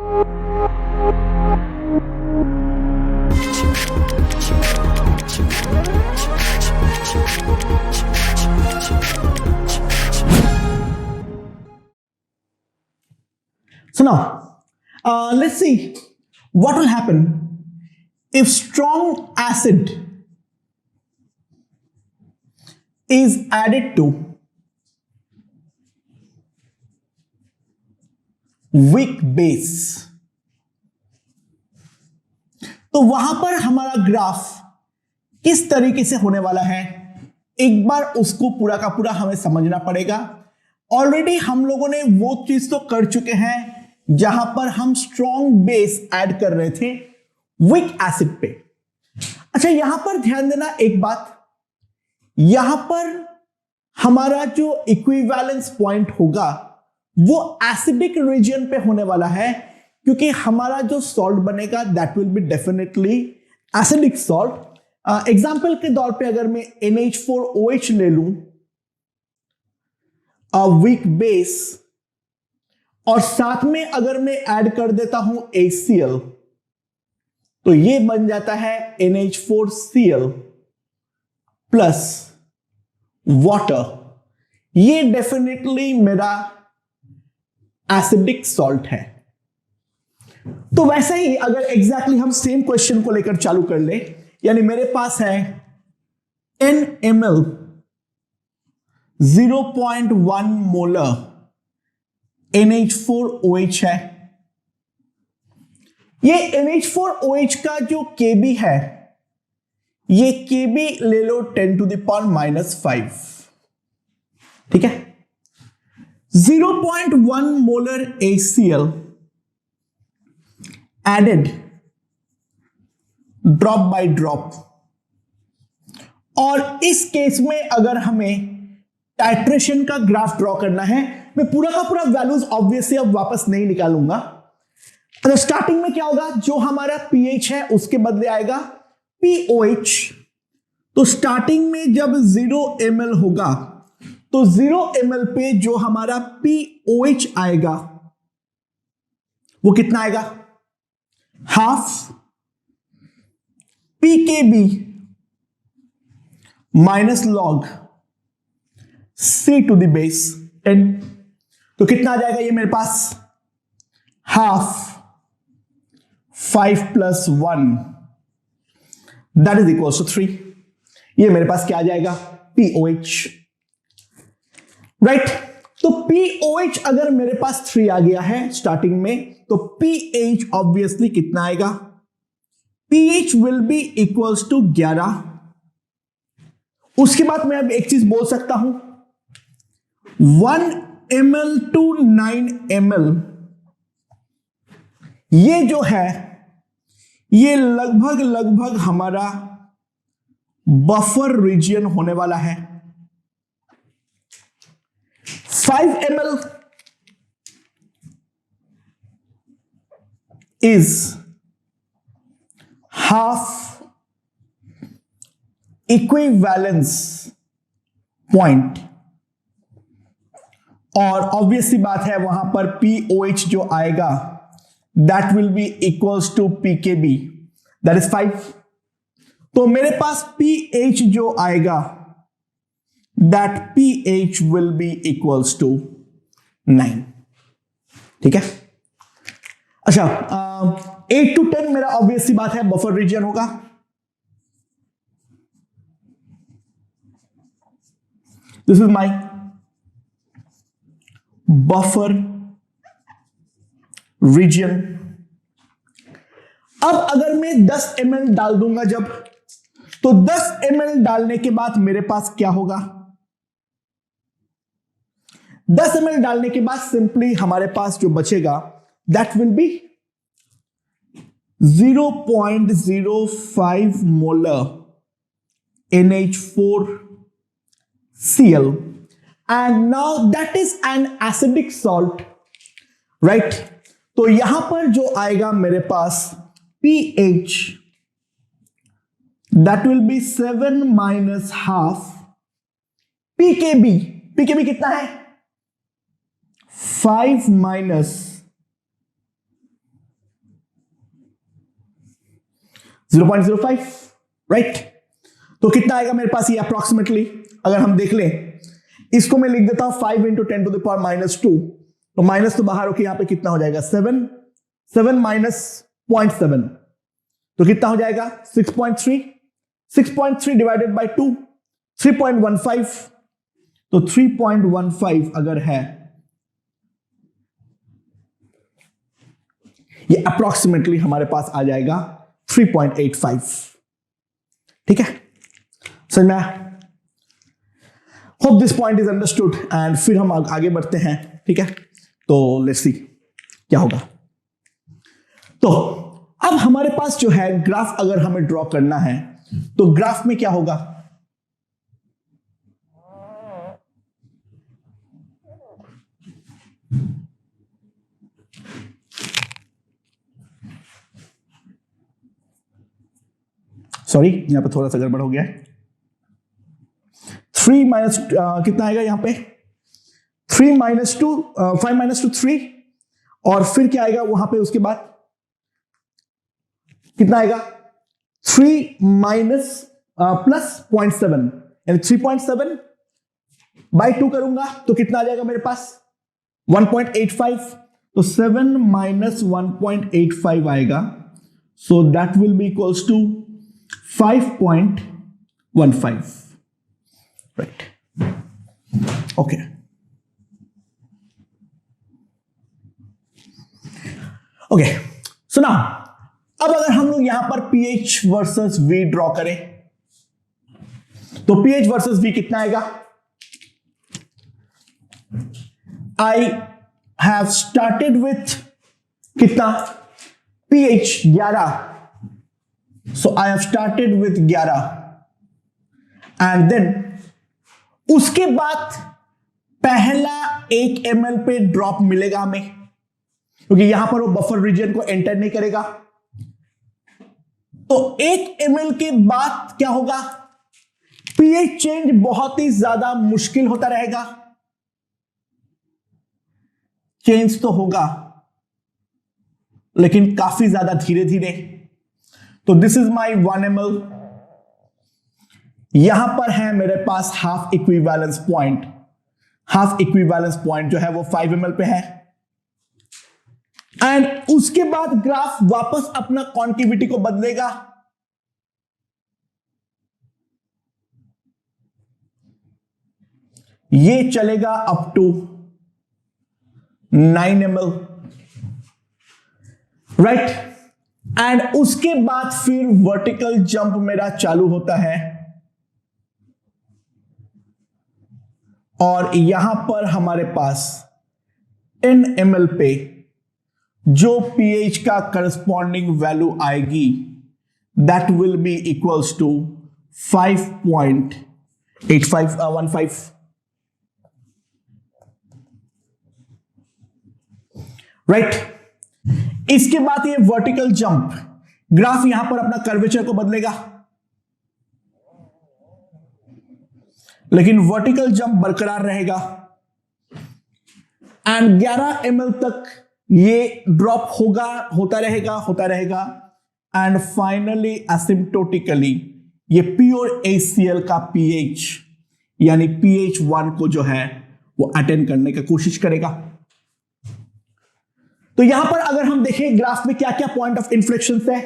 So now, let's see what will happen if strong acid is added to weak base. तो वहां पर हमारा graph किस तरीके से होने वाला है, एक बार उसको पूरा का पूरा हमें समझना पड़ेगा। ऑलरेडी हम लोगों ने वो चीज तो कर चुके हैं जहां पर हम स्ट्रॉन्ग बेस ऐड कर रहे थे वीक एसिड पे। अच्छा, यहां पर ध्यान देना एक बात, यहां पर हमारा जो इक्विवेलेंस पॉइंट होगा वो एसिडिक रीजन पे होने वाला है, क्योंकि हमारा जो सॉल्ट बनेगा that will be definitely acidic salt. Example के तौर पे अगर मैं NH4OH ले लूं, वीक बेस, और साथ में अगर मैं ऐड कर देता हूं HCl, तो ये बन जाता है NH4Cl प्लस वाटर। ये डेफिनेटली मेरा एसिडिक सॉल्ट है। तो वैसे ही अगर एग्जैक्टली हम सेम क्वेश्चन को लेकर चालू कर ले, यानी मेरे पास है n ml 0.1 मोलर NH4OH है। ये NH4OH का जो Kb है, ये Kb ले लो 10⁻⁵, ठीक है। 0.1 molar HCl added drop by drop. और इस केस में अगर हमें टाइट्रेशन का ग्राफ ड्रॉ करना है, मैं पूरा का पूरा वैल्यूज ऑब्वियसली अब वापस नहीं निकालूंगा। तो स्टार्टिंग में क्या होगा, जो हमारा pH है उसके बदले आएगा POH। तो स्टार्टिंग में जब 0 ml होगा तो 0 ml पे जो हमारा POH आएगा वो कितना आएगा, half PKB minus log C to the base 10। तो कितना आ जाएगा ये मेरे पास, half 5 + 1 that is equal to 3। ये मेरे पास क्या आ जाएगा, POH, राइट। तो POH अगर मेरे पास 3 आ गया है स्टार्टिंग में, तो pH ऑब्वियसली कितना आएगा, pH will be equals to 11। उसके बाद मैं अब एक चीज बोल सकता हूं, 1 ml to 9 ml, ये जो है ये लगभग लगभग हमारा बफर रीजन होने वाला है। 5 ml is half equivalence point, और ऑब्वियसली बात है वहां पर POH जो आएगा that will be equals to PKB that is 5। तो मेरे पास pH जो आएगा that pH will be equals to 9, ठीक है। अच्छा, 8 to 10 मेरा ऑब्वियसली बात है बफर रीजन होगा। This is my buffer region. अब अगर मैं 10 ml डाल दूंगा जब, तो 10 ml डालने के बाद मेरे पास क्या होगा, 10 ml डालने के बाद सिंपली हमारे पास जो बचेगा that will B 0.05 molar NH4Cl, and now that is an acidic salt, right? तो यहां पर जो आएगा मेरे पास pH that will be 7 minus half PKB। PKB कितना है, 5 minus 0.05, राइट। तो कितना आएगा मेरे पास ये अप्रोक्सीमेटली, अगर हम देख लें, इसको मैं लिख देता हूं 5 × 10⁻², तो माइनस तो बाहर होकर यहां पे कितना हो जाएगा 7, 7 माइनस 0.7, तो कितना हो जाएगा 6.3, 6.3 डिवाइडेड बाय 2 3.15, तो 3.15 अगर है, ये अप्रोक्सीमेटली हमारे पास आ जाएगा 3.85, ठीक है। सर मैं hope this point is understood and फिर हम आगे बढ़ते हैं, ठीक है। तो लेट्स सी क्या होगा। तो अब हमारे पास जो है ग्राफ अगर हमें ड्रॉ करना है, तो ग्राफ में क्या होगा, सॉरी यहां पे थोड़ा सा गड़बड़ हो गया है। 3 माइनस कितना आएगा यहां पे 3 माइनस 2 5 माइनस 2 3, और फिर क्या आएगा वहां पे, उसके बाद कितना आएगा 3 माइनस प्लस 0.7, यानी 3.7 बाई 2 करूंगा तो कितना आ जाएगा मेरे पास 1.85, तो 7 माइनस 1.85 आएगा, so that will be equals to 5.15, right. Okay, okay, so now अब अगर हम लोग यहां पर पीएच वर्सेस वी ड्रॉ करें, तो पीएच वर्सेस वी कितना आएगा, आई हैव स्टार्टेड विथ कितना pH 11, so I have started with 11 and then उसके बाद पहला 1 ml पे ड्रॉप मिलेगा हमें, क्योंकि यहां पर वो बफर रीजन को एंटर नहीं करेगा। तो 1 ml के बाद क्या होगा, पीएच चेंज बहुत ही ज्यादा मुश्किल होता रहेगा, चेंज तो होगा लेकिन काफी ज्यादा धीरे धीरे। तो दिस इज माई 1 ml, यहां पर है मेरे पास half equivalence point, half equivalence point जो है वो 5 ml पे है, एंड उसके बाद ग्राफ वापस अपना कॉन्टिविटी को बदलेगा, ये चलेगा up to 9 ml, right. And उसके बाद फिर वर्टिकल जंप मेरा चालू होता है, और यहां पर हमारे पास 10 ml पे जो पीएच का करस्पॉन्डिंग वैल्यू आएगी that will be equals to 5.8515, right. इसके बाद ये वर्टिकल जंप ग्राफ यहां पर अपना कर्वेचर को बदलेगा, लेकिन वर्टिकल जंप बरकरार रहेगा, एंड 11 ml तक ये ड्रॉप होता रहेगा, एंड फाइनली एसिम्प्टोटिकली ये प्योर HCl का पीएच यानी pH 1 को जो है वो अटेंड करने की कोशिश करेगा। तो यहां पर अगर हम देखें ग्राफ में क्या क्या पॉइंट ऑफ इन्फ्लेक्शन है,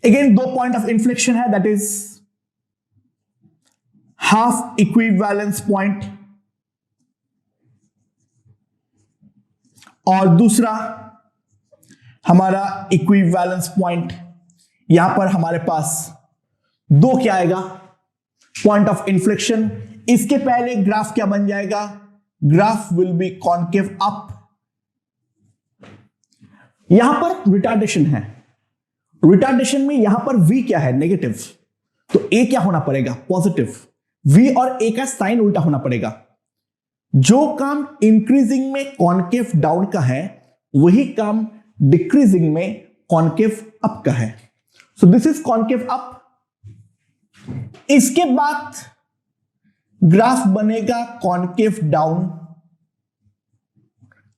अगेन 2 पॉइंट ऑफ इन्फ्लेक्शन है, that is half equivalence point और दूसरा हमारा इक्विवेलेंस पॉइंट। यहां पर हमारे पास 2 क्या आएगा पॉइंट ऑफ इन्फ्लेक्शन। इसके पहले ग्राफ क्या बन जाएगा, graph will be concave up. यहां पर रिटार्डेशन है, रिटार्डेशन में यहां पर v क्या है नेगेटिव, तो a क्या होना पड़ेगा पॉजिटिव, v और a का साइन उल्टा होना पड़ेगा। जो काम इंक्रीजिंग में कॉन्केव डाउन का है वही काम डिक्रीजिंग में कॉन्केव अप का है। So this is concave up. इसके बाद ग्राफ बनेगा कॉन्केव डाउन,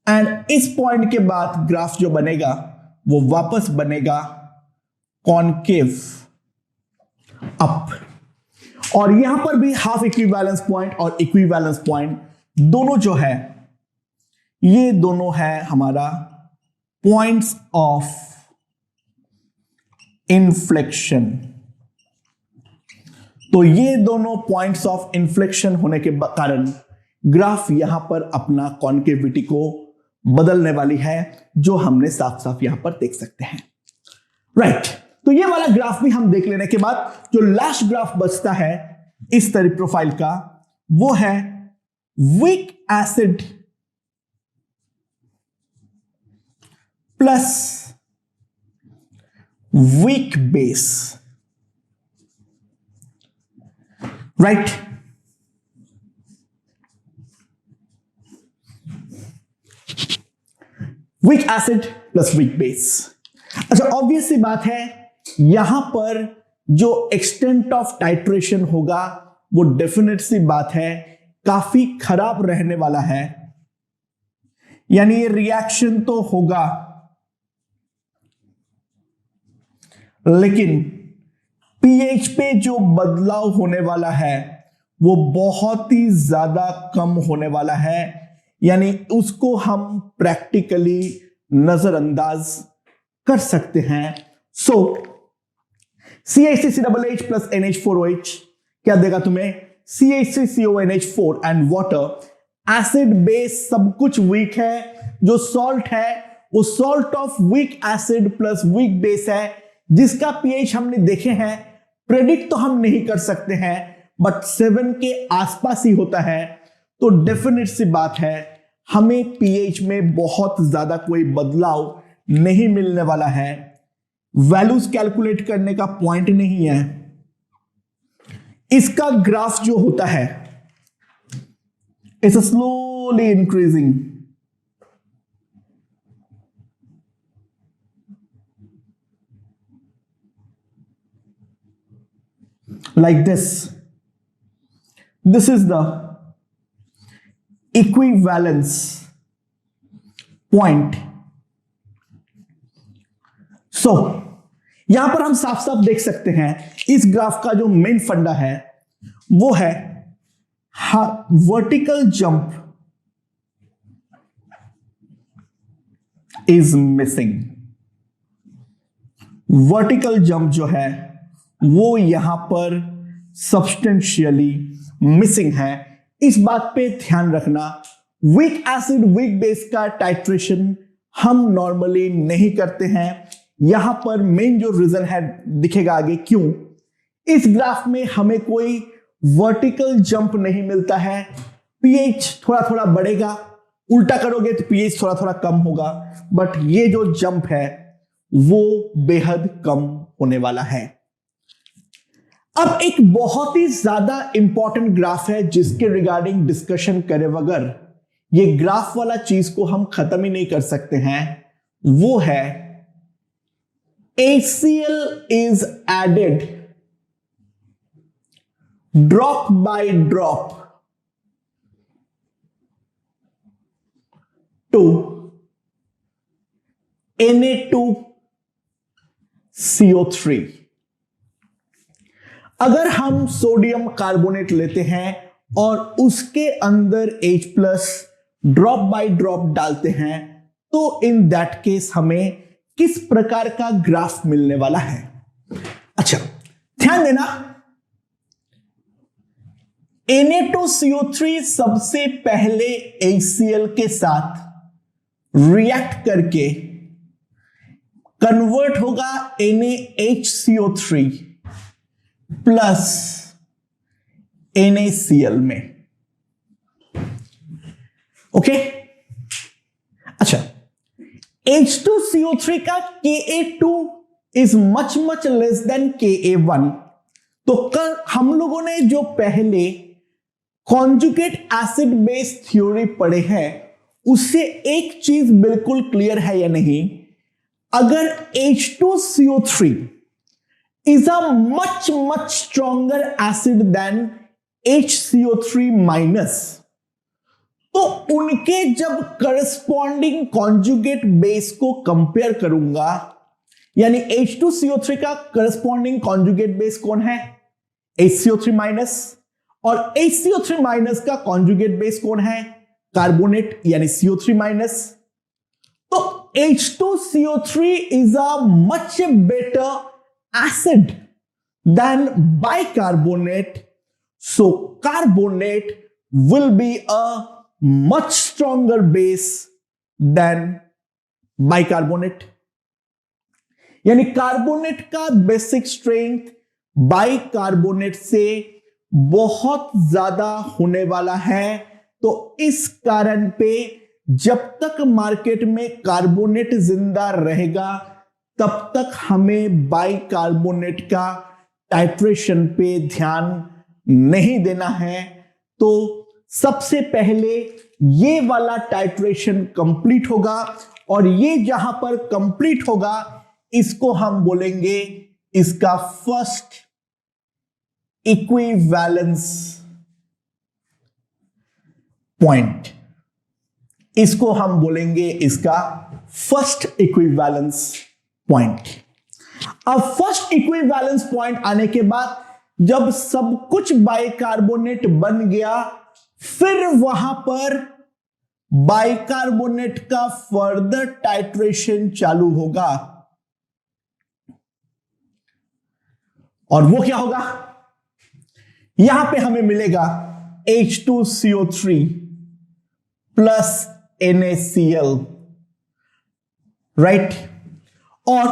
एंड इस पॉइंट के बाद ग्राफ जो बनेगा वो वापस बनेगा कॉन्केव अप। और यहां पर भी हाफ इक्विवेलेंस पॉइंट और इक्विवेलेंस पॉइंट दोनों जो है ये दोनों है हमारा पॉइंट्स ऑफ इन्फ्लेक्शन। तो ये दोनों पॉइंट्स ऑफ इन्फ्लेक्शन होने के कारण ग्राफ यहां पर अपना कॉन्केविटी को बदलने वाली है, जो हमने साफ साफ यहां पर देख सकते हैं। राइट, तो ये वाला ग्राफ भी हम देख लेने के बाद जो लास्ट ग्राफ बचता है इस तरह प्रोफाइल का, वो है weak acid plus weak base. Right, weak acid plus weak base. अच्छा, ऑब्वियस सी बात है यहां पर जो एक्सटेंट ऑफ टाइट्रेशन होगा वो डेफिनेट सी बात है काफी खराब रहने वाला है। यानी ये रिएक्शन तो होगा लेकिन पीएच पे जो बदलाव होने वाला है वो बहुत ही ज्यादा कम होने वाला है, यानी उसको हम प्रैक्टिकली नजरअंदाज कर सकते हैं। सो CH3CH प्लस NH4OH क्या देगा तुम्हें? CH3CONH4 and water. Acid base सब कुछ वीक है, जो सॉल्ट है वो salt of weak acid plus weak base है, जिसका पीएच हमने देखे हैं। प्रेडिक्ट तो हम नहीं कर सकते हैं बट 7 के आसपास ही होता है। तो डेफिनेट सी बात है हमें पीएच में बहुत ज्यादा कोई बदलाव नहीं मिलने वाला है। वैल्यूज कैलकुलेट करने का पॉइंट नहीं है। इसका ग्राफ जो होता है it's slowly increasing, like this. This is the equivalence point. So यहां पर हम साफ साफ देख सकते हैं इस ग्राफ का जो मेन फंडा है वो है vertical jump is missing. Vertical jump जो है वो यहां पर सब्सटेंशियली मिसिंग है। इस बात पे ध्यान रखना। वीक एसिड वीक बेस का टाइट्रेशन हम नॉर्मली नहीं करते हैं। यहां पर मेन जो रीजन है दिखेगा आगे क्यों। इस ग्राफ में हमें कोई वर्टिकल जंप नहीं मिलता है। पीएच थोड़ा थोड़ा बढ़ेगा, उल्टा करोगे तो पीएच थोड़ा थोड़ा कम होगा, बट ये जो जंप है वो बेहद कम होने वाला है। अब एक बहुत ही ज्यादा इंपॉर्टेंट ग्राफ है जिसके रिगार्डिंग डिस्कशन करे बगैर ये ग्राफ वाला चीज को हम खत्म ही नहीं कर सकते हैं। वो है HCl is added drop by drop to Na2CO3। अगर हम सोडियम कार्बोनेट लेते हैं और उसके अंदर H plus drop by drop डालते हैं तो इन दैट केस हमें किस प्रकार का ग्राफ मिलने वाला है। अच्छा, ध्यान देना, Na2CO3 सबसे पहले HCl के साथ रिएक्ट करके कन्वर्ट होगा NaHCO3 प्लस NaCl में। ओके, अच्छा, H2CO3 का Ka2 is much much less than Ka1। तो कल हम लोगों ने जो पहले कॉन्जुगेट एसिड बेस थ्योरी पढ़े हैं उससे एक चीज बिल्कुल क्लियर है या नहीं, अगर H2CO3 is a much stronger acid than HCO3 minus, तो उनके जब करस्पॉन्डिंग कॉन्जुगेट बेस को कंपेयर करूंगा यानी H2CO3 का करस्पॉन्डिंग कॉन्जुगेट बेस कौन है? HCO3 minus. और HCO3 माइनस का कॉन्जुगेट बेस कौन है? कार्बोनेट यानी CO3 माइनस। तो H2CO3 is a much better acid than bicarbonate. So carbonate will be a much stronger base than bicarbonate. यानी कार्बोनेट का बेसिक स्ट्रेंथ बाइकार्बोनेट से बहुत ज्यादा होने वाला है। तो इस कारण पे जब तक मार्केट में कार्बोनेट जिंदा रहेगा तब तक हमें बाइकार्बोनेट का टाइट्रेशन पे ध्यान नहीं देना है। तो सबसे पहले ये वाला टाइट्रेशन कंप्लीट होगा और ये जहां पर कंप्लीट होगा इसको हम बोलेंगे इसका फर्स्ट इक्विवेलेंस पॉइंट। इसको हम बोलेंगे इसका फर्स्ट इक्विवेलेंस पॉइंट। अब फर्स्ट इक्विवेलेंस पॉइंट आने के बाद जब सब कुछ बाइकार्बोनेट बन गया फिर वहां पर बाइकार्बोनेट का फर्दर टाइट्रेशन चालू होगा। और वो क्या होगा? यहां पे हमें मिलेगा H2CO3 प्लस NaCl, राइट। और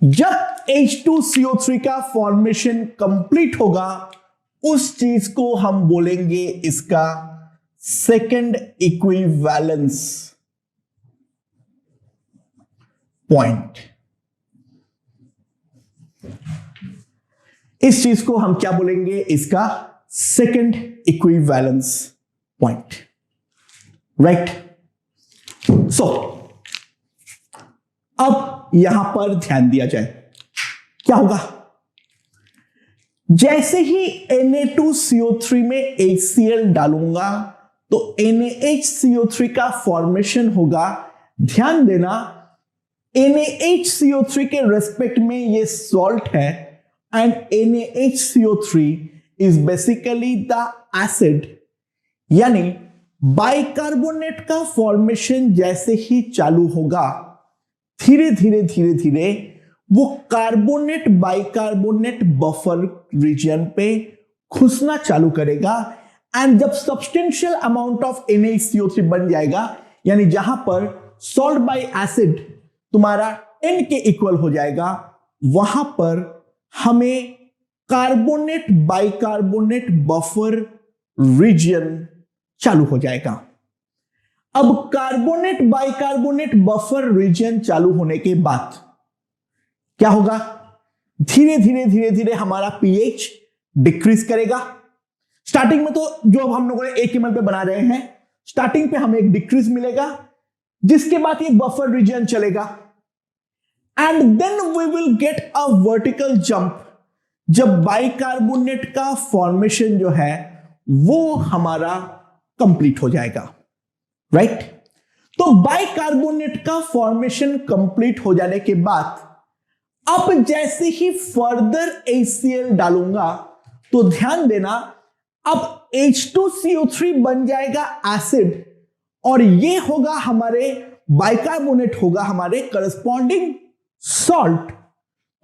जब H2CO3 का फॉर्मेशन कंप्लीट होगा उस चीज को हम बोलेंगे इसका सेकेंड इक्विवेलेंस पॉइंट। इस चीज को हम क्या बोलेंगे? इसका सेकेंड इक्विवेलेंस पॉइंट, राइट। सो अब यहां पर ध्यान दिया जाए, क्या होगा? जैसे ही Na2CO3 में HCl डालूंगा तो NaHCO3 का फॉर्मेशन होगा। ध्यान देना NaHCO3 के रेस्पेक्ट में ये सॉल्ट है and NaHCO3 is basically the acid। यानी बाइकार्बोनेट का फॉर्मेशन जैसे ही चालू होगा धीरे धीरे वो कार्बोनेट बाइकार्बोनेट बफर रीजन पे घुसना चालू करेगा। एंड जब सब्सटेंशियल अमाउंट ऑफ NaHCO3 बन जाएगा यानी जहां पर सॉल्ट बाय एसिड तुम्हारा 10 के इक्वल हो जाएगा वहां पर हमें कार्बोनेट बाइकार्बोनेट बफर रीजन चालू हो जाएगा। अब कार्बोनेट बाइकार्बोनेट बफर रीजन चालू होने के बाद क्या होगा? धीरे धीरे हमारा पीएच डिक्रीज करेगा। स्टार्टिंग में तो जो अब हम लोगों ने 1 ml पे बना रहे हैं स्टार्टिंग पे हमें एक डिक्रीज मिलेगा जिसके बाद ये बफर रीजन चलेगा and then we will get a vertical jump जब बाइकार्बोनेट का फॉर्मेशन जो है वो हमारा कंप्लीट हो जाएगा, राइट। तो बाइकार्बोनेट का फॉर्मेशन कंप्लीट हो जाने के बाद अब जैसे ही फर्दर HCl डालूंगा तो ध्यान देना अब H2CO3 बन जाएगा एसिड और ये होगा हमारे बाइकार्बोनेट होगा हमारे करस्पॉन्डिंग सॉल्ट।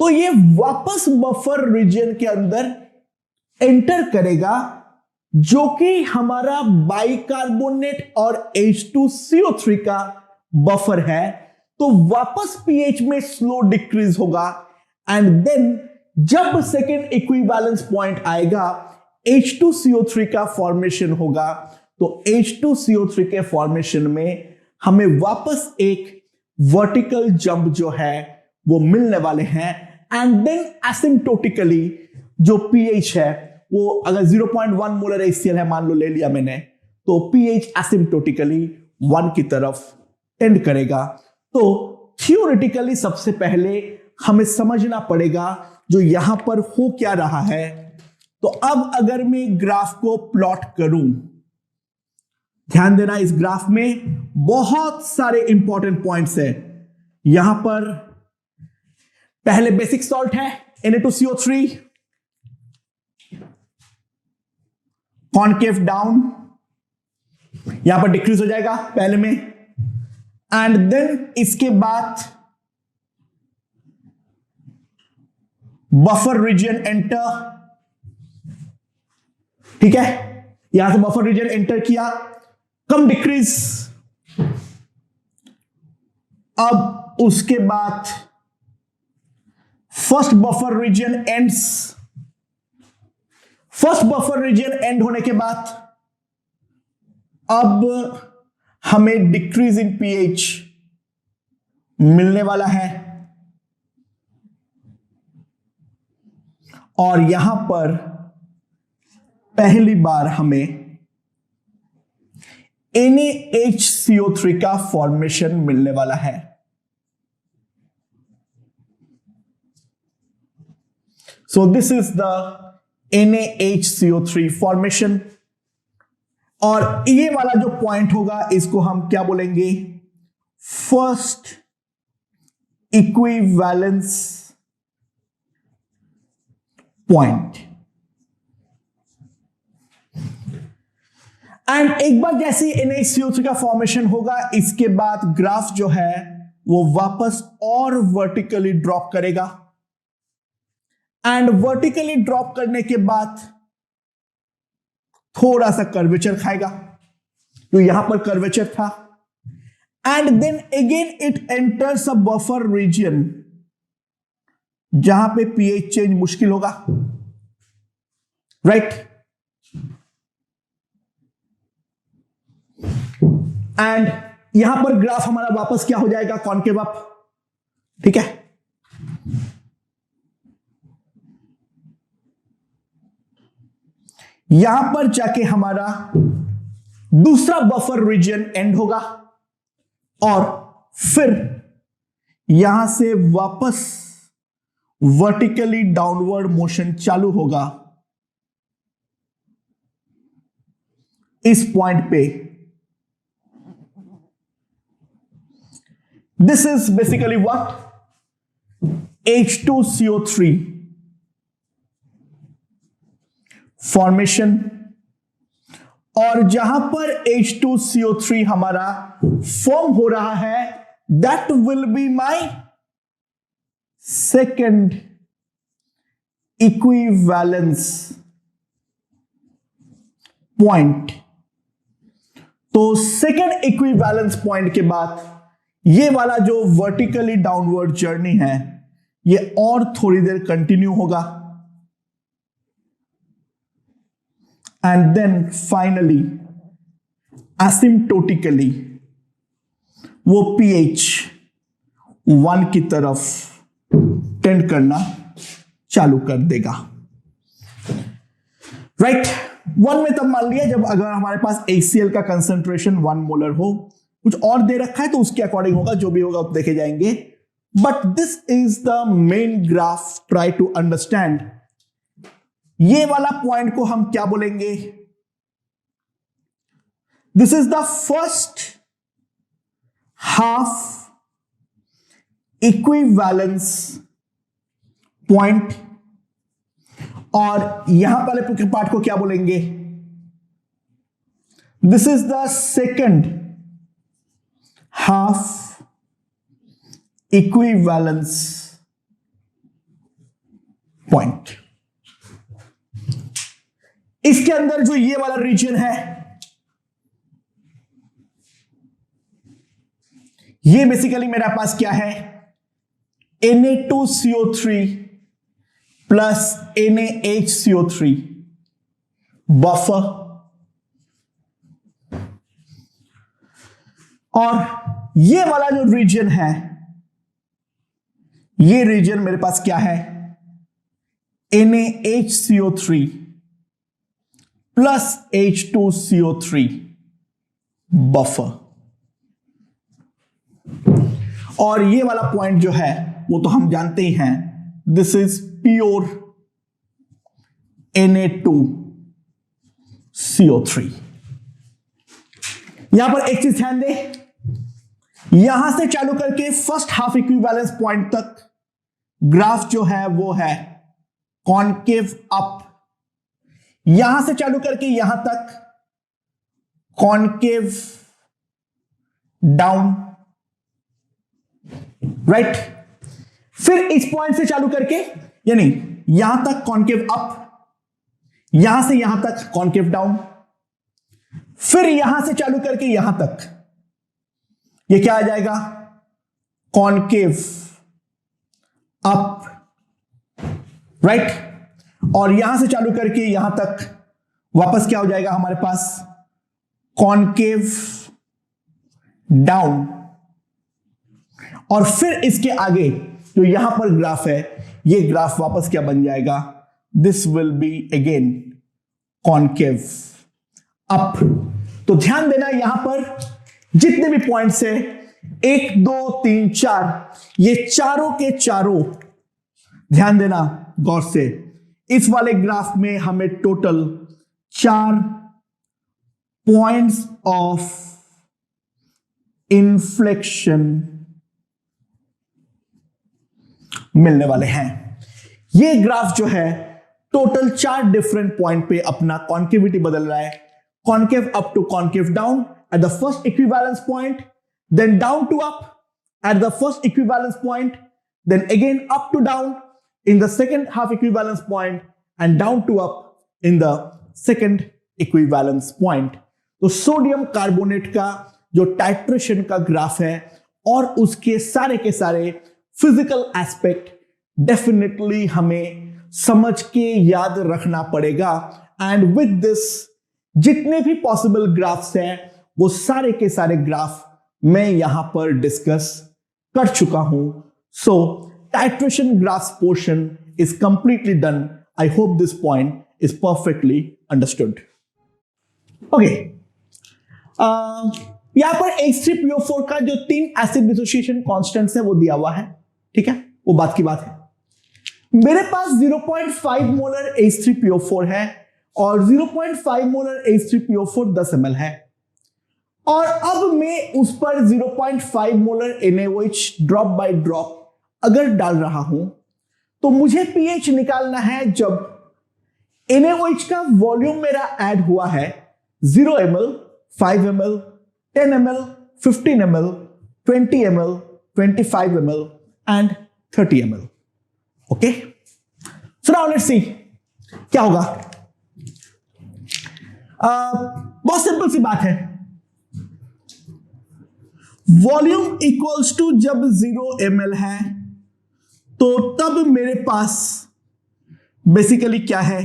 तो ये वापस बफर रीजन के अंदर एंटर करेगा जो कि हमारा बाइकार्बोनेट और H2CO3 का बफर है। तो वापस पीएच में स्लो डिक्रीज होगा एंड देन जब सेकेंड इक्विवेलेंस पॉइंट आएगा H2CO3 का फॉर्मेशन होगा तो H2CO3 के फॉर्मेशन में हमें वापस एक वर्टिकल जंप जो है वो मिलने वाले हैं एंड देन एसिम्प्टोटिकली जो पीएच है वो अगर 0.1 मोलर HCl है मान लो ले लिया मैंने तो पीएच एसिम्प्टोटिकली 1 की तरफ टेंड करेगा। तो थियोरेटिकली सबसे पहले हमें समझना पड़ेगा जो यहां पर हो क्या रहा है। तो अब अगर मैं ग्राफ को प्लॉट करूं, ध्यान देना इस ग्राफ में बहुत सारे इंपॉर्टेंट पॉइंट्स हैं। यहां पर पहले बेसिक सॉल्ट है Na2CO3, कॉनकेव डाउन, यहां पर डिक्रीज हो जाएगा पहले में, एंड देन इसके बाद बफर रीजन एंटर, ठीक है, यहां से बफर रीजन एंटर किया, कम डिक्रीज, अब उसके बाद first buffer region ends, first buffer region end होने के बाद अब हमें डिक्रीज इन पीएच मिलने वाला है, और यहां पर पहली बार हमें NaHCO3 का फॉर्मेशन मिलने वाला है। So this is the NaHCO3 formation, और ये वाला जो पॉइंट होगा इसको हम क्या बोलेंगे, फर्स्ट इक्विवेलेंस पॉइंट। एंड एक बार जैसे NaHCO3 का फॉर्मेशन होगा, इसके बाद ग्राफ जो है वो वापस और वर्टिकली ड्रॉप करेगा, एंड वर्टिकली ड्रॉप करने के बाद थोड़ा सा कर्वेचर खाएगा, तो यहां पर कर्वेचर था, and then again it enters a buffer reason जहां पे पीएच चेंज मुश्किल होगा, राइट, एंड यहां पर ग्राफ हमारा वापस क्या हो जाएगा, कॉनकेव अप, ठीक है। यहां पर जाके हमारा दूसरा बफर रीजन एंड होगा, और फिर यहां से वापस वर्टिकली डाउनवर्ड मोशन चालू होगा इस पॉइंट पे। This is basically what, H2CO3 formation, और जहां पर H2CO3 हमारा फॉर्म हो रहा है, that will be my second equivalence point. तो सेकेंड इक्विवेलेंस पॉइंट के बाद ये वाला जो वर्टिकली डाउनवर्ड जर्नी है ये और थोड़ी देर कंटिन्यू होगा, एंड देन फाइनली एसिम्प्टोटिकली वो पीएच 1 की तरफ टेंड करना चालू कर देगा, राइट। 1 में तब मान लिया जब अगर हमारे पास HCl का कंसेंट्रेशन 1 मोलर हो, कुछ और दे रखा है तो उसके अकॉर्डिंग होगा, जो भी होगा आप देखे जाएंगे, but this is the main graph, try to understand. ये वाला पॉइंट को हम क्या बोलेंगे, this is the first half equivalence point, और यहां वाले पार्ट को क्या बोलेंगे, this is the second half equivalence point. इसके अंदर जो ये वाला रीजन है ये बेसिकली मेरा पास क्या है, Na2CO3 प्लस NaHCO3 बफर, और ये वाला जो रीजन है ये रीजन मेरे पास क्या है, NaHCO3 प्लस H2CO3 बफर, और ये वाला पॉइंट जो है वो तो हम जानते ही हैं, दिस इज प्योर Na2CO3। यहां पर एक चीज ध्यान दें, यहां से चालू करके फर्स्ट हाफ इक्विवेलेंस पॉइंट तक ग्राफ जो है वो है कॉन्केव अप, यहां से चालू करके यहां तक कॉन्केव डाउन, राइट। फिर इस पॉइंट से चालू करके यानी यहां तक कॉन्केव अप, यहां से यहां तक कॉन्केव डाउन, फिर यहां से चालू करके यहां तक ये क्या आ जाएगा, कॉन्केव अप, राइट। और यहां से चालू करके यहां तक वापस क्या हो जाएगा हमारे पास, कॉन्केव डाउन। और फिर इसके आगे जो यहां पर ग्राफ है, ये ग्राफ वापस क्या बन जाएगा, this will be again concave up. तो ध्यान देना यहां पर जितने भी पॉइंट्स है 1 2 3 4, ये चारों के चारों, ध्यान देना गौर से, इस वाले ग्राफ में हमें टोटल 4 पॉइंट्स ऑफ इन्फ्लेक्शन मिलने वाले हैं। ये ग्राफ जो है टोटल 4 डिफरेंट पॉइंट पे अपना कॉन्केविटी बदल रहा है, concave up to concave down at the first equivalence point, then down to up at the first equivalence point, then again up to down in the second half equivalence point, and down to up in the second equivalence point. तो sodium carbonate का जो titration का graph है और उसके सारे के सारे फिजिकल एस्पेक्ट डेफिनेटली हमें समझ के याद रखना पड़ेगा। एंड विद दिस जितने भी पॉसिबल ग्राफ्स हैं वो सारे के सारे ग्राफ मैं यहां पर डिस्कस कर चुका हूं। So titration graphs portion is completely done. I hope this point is perfectly understood. Okay, यहां पर H3PO4 का जो 3 एसिड डिसोसिएशन कांस्टेंट्स है वो दिया हुआ है, ठीक है, वो बात की बात है। मेरे पास 0.5 मोलर H3PO4 है और 0.5 मोलर H3PO4 10 ml है, और अब मैं उस पर 0.5 molar NaOH drop by drop अगर डाल रहा हूं तो मुझे pH निकालना है जब NaOH का वॉल्यूम मेरा ऐड हुआ है 0 ml, 5 ml, 10 ml, 15 ml, 20 ml, 25 ml and 30 ml. Okay, so now let's see क्या होगा। बहुत सिंपल सी बात है, वॉल्यूम इक्वल्स टू जब 0 ml है तो तब मेरे पास बेसिकली क्या है,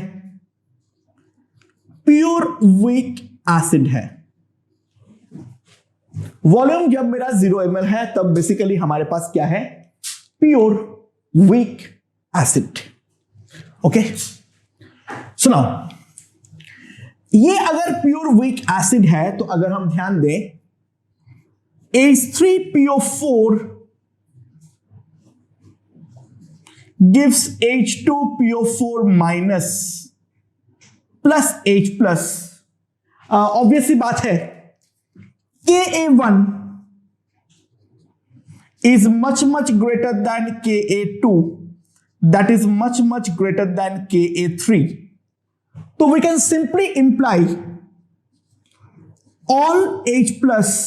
प्योर वीक एसिड है। वॉल्यूम जब मेरा 0 ml है तब बेसिकली हमारे पास क्या है, प्योर वीक एसिड। ओके, सुनो, ये अगर प्योर वीक एसिड है तो अगर हम ध्यान दें H3PO4 gives H2PO4 minus plus H plus। Obviously बात है Ka1 is much greater than Ka2, that is much greater than Ka3. So we can simply imply all H plus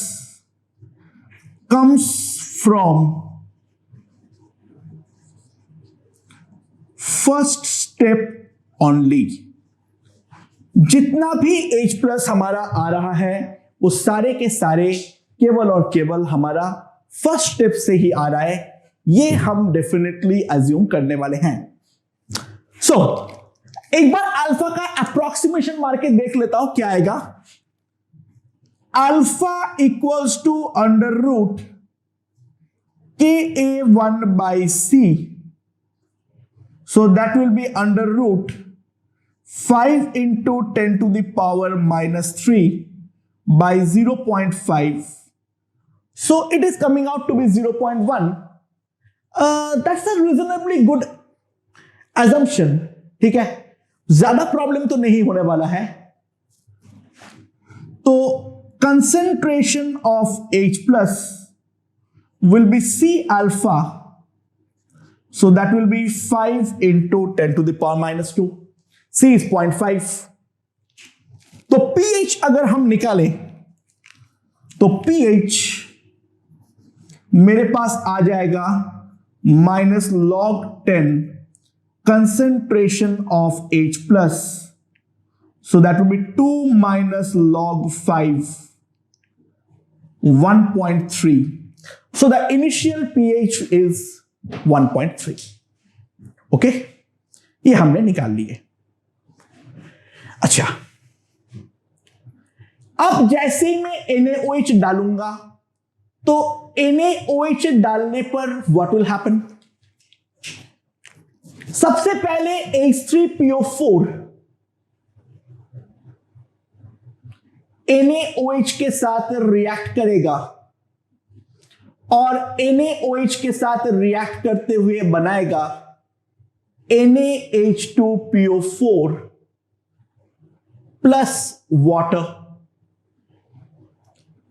comes from first step only। जितना भी H plus हमारा आ रहा है वो सारे के सारे केवल और केवल हमारा फर्स्ट स्टेप से ही आ रहा है, ये हम डेफिनेटली अज्यूम करने वाले हैं। सो एक बार अल्फा का अप्रोक्सीमेशन मार के देख लेता हूं क्या आएगा। Alpha equals to under root Ka1 by C, so that will be under root 5 into 10 to the power minus 3 by 0.5, so it is coming out to be 0.1. That's a reasonably good assumption, ठीक है, ज्यादा problem तो नहीं होने वाला है। तो concentration of H plus will be C alpha So that will be 5 into 10 to the power minus 2. C is 0.5. तो pH अगर हम निकालें तो pH मेरे पास आ जाएगा minus log 10 concentration of H plus. So that will be 2 minus log 5, 1.3. So the initial pH is 1.3. Okay, ये हमने निकाल लिए. अच्छा, अब जैसे ही मैं NaOH डालूंगा तो NaOH डालने पर व्हाट विल हैपन? सबसे पहले H3PO4 NaOH के साथ रिएक्ट करेगा और NaOH के साथ रिएक्ट करते हुए बनाएगा NaH2PO4 प्लस वाटर,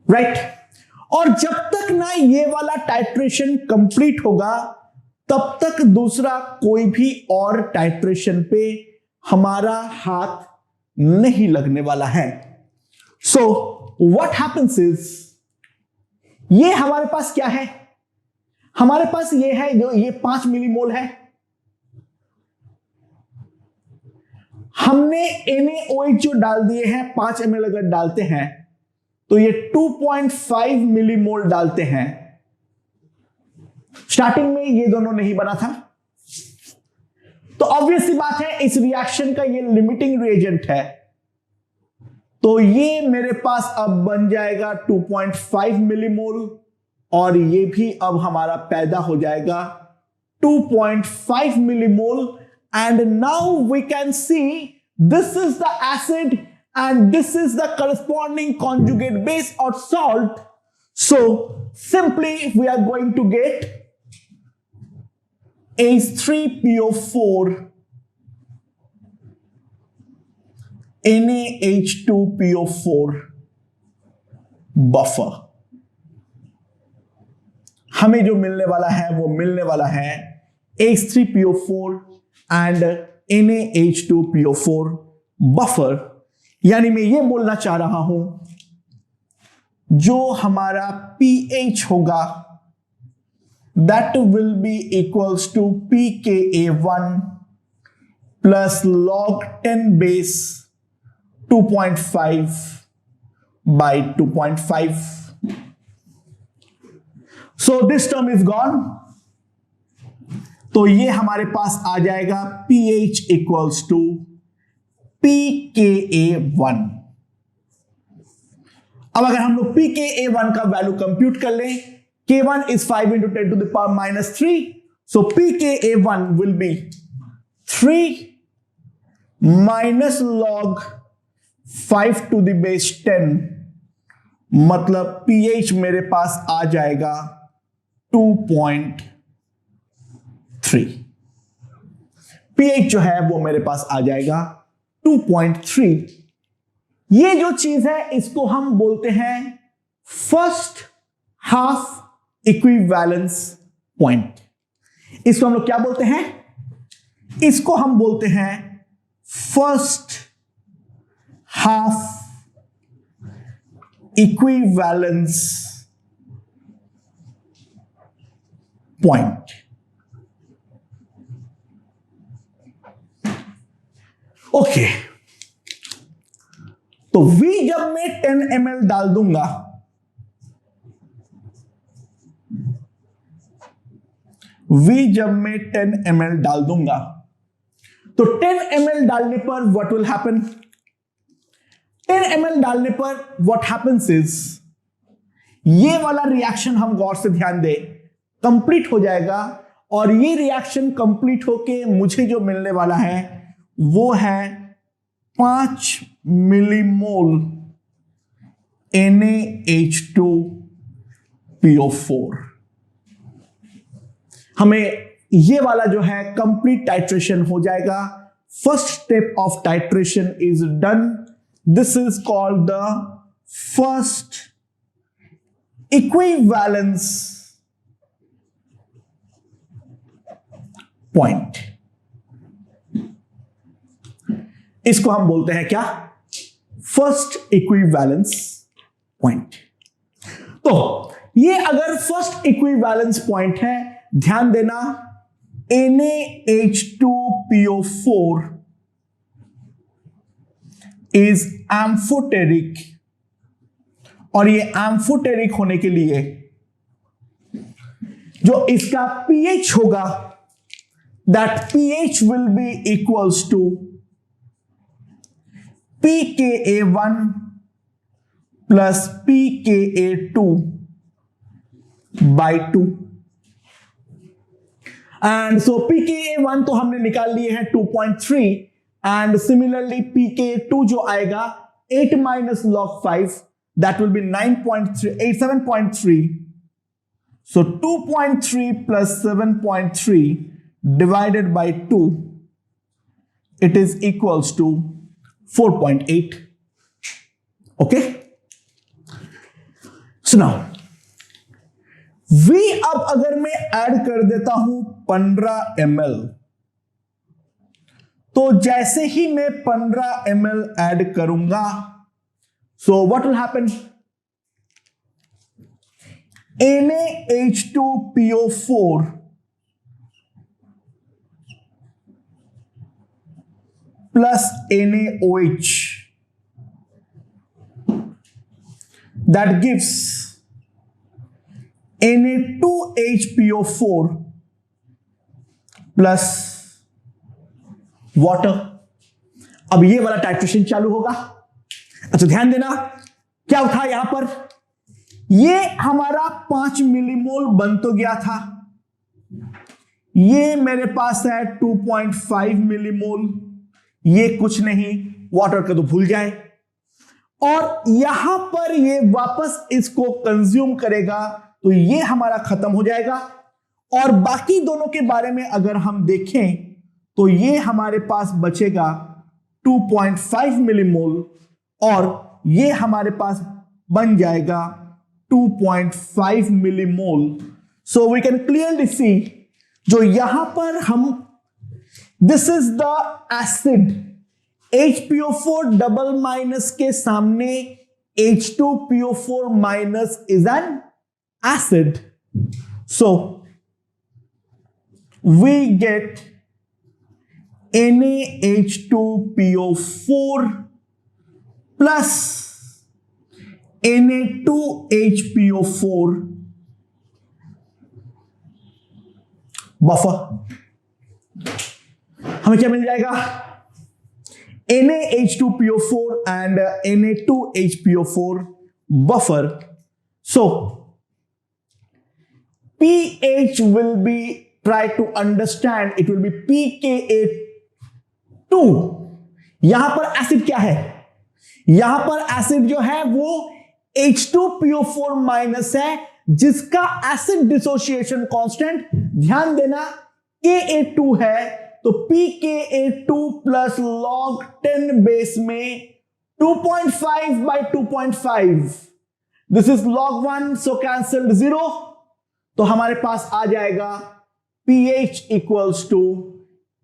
राइट? और जब तक ना ये वाला टाइट्रेशन कंप्लीट होगा तब तक दूसरा कोई भी और टाइट्रेशन पे हमारा हाथ नहीं लगने वाला है. सो व्हाट हैपेंस इज, ये हमारे पास क्या है? हमारे पास ये है, जो ये 5 मिलीमोल है. हमने NaOH जो डाल दिए हैं 5 ml अगर डालते हैं तो ये 2.5 मिलीमोल डालते हैं. स्टार्टिंग में ये दोनों नहीं बना था, तो ऑब्वियस सी बात है इस रिएक्शन का ये लिमिटिंग रिएजेंट है, तो ये मेरे पास अब बन जाएगा 2.5 मिलीमोल और ये भी अब हमारा पैदा हो जाएगा 2.5 millimole. And now we can see this is the acid and this is the corresponding conjugate base or salt. So simply we are going to get H3PO4 NaH2PO4 buffer. हमें जो मिलने वाला है वो मिलने वाला है H3PO4 and NaH2PO4 buffer. यानी मैं ये बोलना चाह रहा हूं जो हमारा pH होगा that will be equals to pKa1 plus log 10 base 2.5 by 2.5. So this term is gone. तो ये हमारे पास आ जाएगा pH इक्वल्स टू pKa1. अब अगर हम लोग pKa1 का वैल्यू कंप्यूट कर लें, K1 is 5 into 10 to the power minus 3. So pKa1 will be 3 minus log 5 to the base 10. मतलब pH मेरे पास आ जाएगा 2.3. pH जो है वो मेरे पास आ जाएगा 2.3. ये जो चीज है इसको हम बोलते हैं फर्स्ट हाफ इक्विवेलेंस पॉइंट. इसको हम लोग क्या बोलते हैं? इसको हम बोलते हैं first half equivalence point. Okay, तो V जब मैं 10 ml डाल दूंगा तो 10 ml डालने पर व्हाट विल हैपन? 10 ml डालने पर व्हाट हैपेंस इज, ये वाला रिएक्शन हम गौर से ध्यान दें कंप्लीट हो जाएगा और ये रिएक्शन कंप्लीट होके मुझे जो मिलने वाला है वो है 5 मिलीमोल NaH2PO4. हमें ये वाला जो है कंप्लीट टाइट्रेशन हो जाएगा. First step of titration is done. This is called the first equivalence point. इसको हम बोलते हैं क्या? First equivalence point. तो ये अगर फर्स्ट इक्विवेलेंस पॉइंट है, ध्यान देना NaH2PO4 इज एम्फोटेरिक, और ये एम्फोटेरिक होने के लिए जो इसका pH होगा, that pH will be equals to pKa1 plus pKa2 by 2। And so pKa1 तो हमने निकाल लिए हैं 2.3, एंड सिमिलरली pKa2 जो आएगा 8 minus log 5, that will be 7.3। so 2.3 plus 7.3 divided by 2, it is equals to 4.8। okay, so now V अब अगर मैं ऐड कर देता हूं 15 ml, तो जैसे ही मैं 15 ml ऐड करूंगा, so what will happen? NaH2PO4 plus NaOH, that gives Na2HPO4 plus water. अब ये वाला टाइट्रेशन चालू होगा। अच्छा ध्यान देना, क्या था यहां पर? ये हमारा 5 मिलीमोल बन तो गया था, ये मेरे पास है 2.5 मिलीमोल, ये कुछ नहीं, वाटर का तो भूल जाए, और यहां पर ये वापस इसको कंज्यूम करेगा, तो ये हमारा खत्म हो जाएगा। और बाकी दोनों के बारे में अगर हम देखें तो ये हमारे पास बचेगा 2.5 मिलीमोल, और ये हमारे पास बन जाएगा 2.5 millimole. So we can clearly see, जो यहां पर हम, this is the acid, HPO4 double minus के सामने H2PO4 minus is an acid, so we get NaH2PO4 plus Na2HPO4 buffer. हमें क्या मिल जाएगा? NaH2PO4 and Na2HPO4 buffer। so pH will be, try to understand, it will be pKa2। यहां पर acid क्या है? यहां पर एसिड जो है वो H2PO4 माइनस है, जिसका एसिड डिसोसिएशन कांस्टेंट, ध्यान देना, Ka2 है, तो pKa2 प्लस log 10 बेस में 2.5 by 2.5, this is log 1, so cancelled 0, तो हमारे पास आ जाएगा pH equals to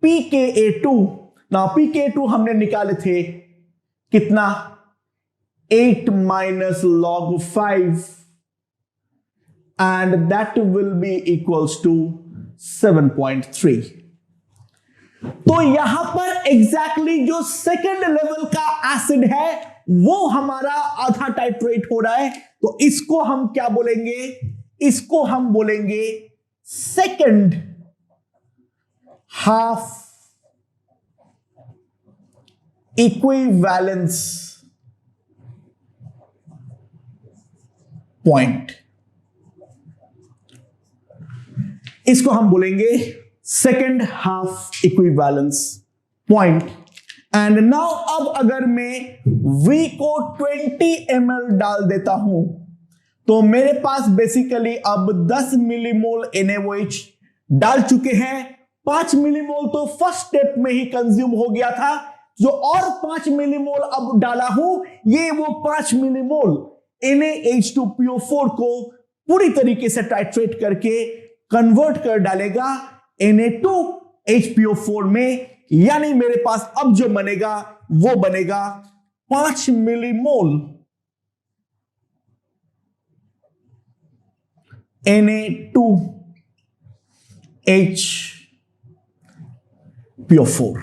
pKa2। Now pKa2 हमने निकाले थे कितना? 8 minus log 5, and that will be equals to 7.3। तो यहां पर एग्जैक्टली जो सेकेंड लेवल का एसिड है वो हमारा आधा टाइट्रेट हो रहा है, तो इसको हम क्या बोलेंगे? इसको हम बोलेंगे सेकंड हाफ इक्विवेलेंस पॉइंट। इसको हम बोलेंगे second half equivalence point. And now अब अगर मैं V को 20 ml डाल देता हूं, तो मेरे पास बेसिकली अब 10 मिलीमोल NaOH डाल चुके हैं। 5 मिलीमोल तो फर्स्ट स्टेप में ही कंज्यूम हो गया था, जो और 5 मिलीमोल अब डाला हूं, ये वो 5 मिलीमोल NaH2PO4 को पूरी तरीके से टाइट्रेट करके कन्वर्ट कर डालेगा Na2 HPO4 में, यानी मेरे पास अब जो बनेगा वो बनेगा 5 millimole Na2HPO4.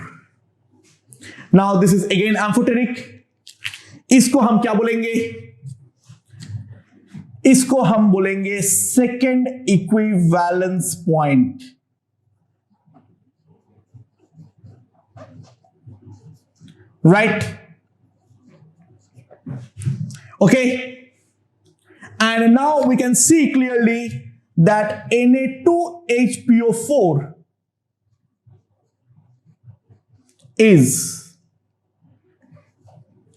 Now this is again amphoteric. इसको हम क्या बोलेंगे? इसको हम बोलेंगे second equivalence point. Right? Okay? And now we can see clearly that Na2HPO4 is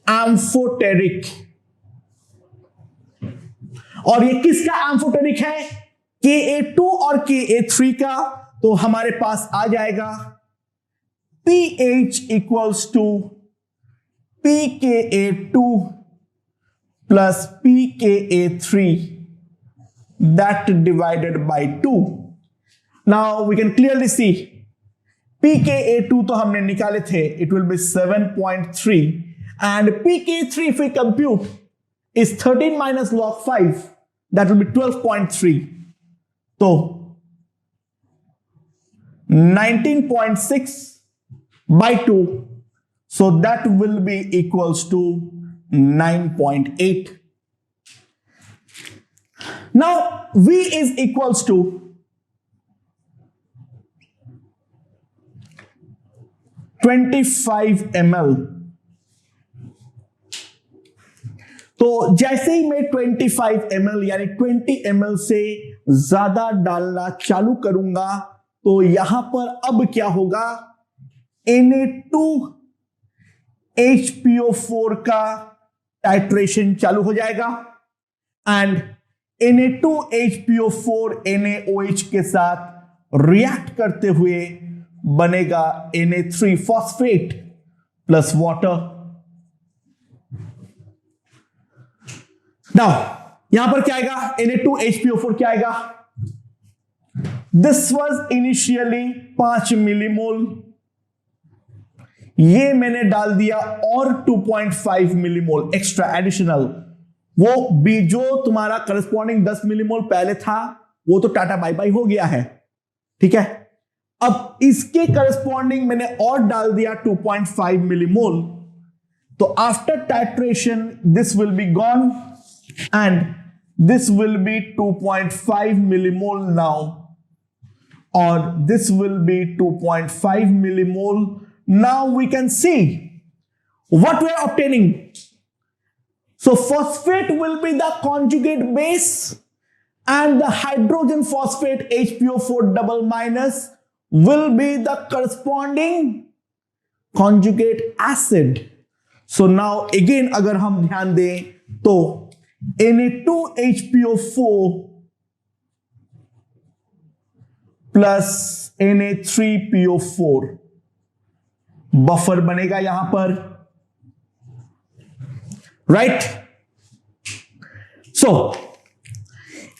amphoteric. और ये किसका एम्फोटेरिक है? Ka2 और Ka3 का. तो हमारे पास आ जाएगा pH equals to pKa2 plus pKa3 that divided by 2. Now we can clearly see pKa2 तो हमने निकाले थे, it will be 7.3, and pK3 if we compute is 13 minus log 5, that will be 12.3. तो 19.6 by 2, so that will be equals to 9.8. Now V is equals to 25 ml. तो जैसे ही मैं 25 ml यानी 20 ml से ज्यादा डालना चालू करूंगा तो यहां पर अब क्या होगा? Na2HPO4 का टाइट्रेशन चालू हो जाएगा एंड Na2HPO4 NaOH के साथ रिएक्ट करते हुए बनेगा Na3 phosphate plus water. Now यहां पर क्या आएगा? Na2HPO4 क्या आएगा? दिस वाज इनिशियली 5 मिलीमोल, ये मैंने डाल दिया और 2.5 मिलीमोल एक्स्ट्रा एडिशनल. वो भी जो तुम्हारा करस्पॉन्डिंग 10 मिलीमोल पहले था वो तो टाटा बाय बाय हो गया है, ठीक है. अब इसके करस्पॉन्डिंग मैंने और डाल दिया 2.5 मिलीमोल. तो after titration this will be gone and this will be 2.5 millimole now, or this will be 2.5 millimole. Now we can see what we are obtaining. So phosphate will be the conjugate base and the hydrogen phosphate HPO4 double minus will be the corresponding conjugate acid. So now again अगर हम ध्यान दें तो Na2HPO4 plus Na3PO4 buffer बनेगा यहां पर, right. सो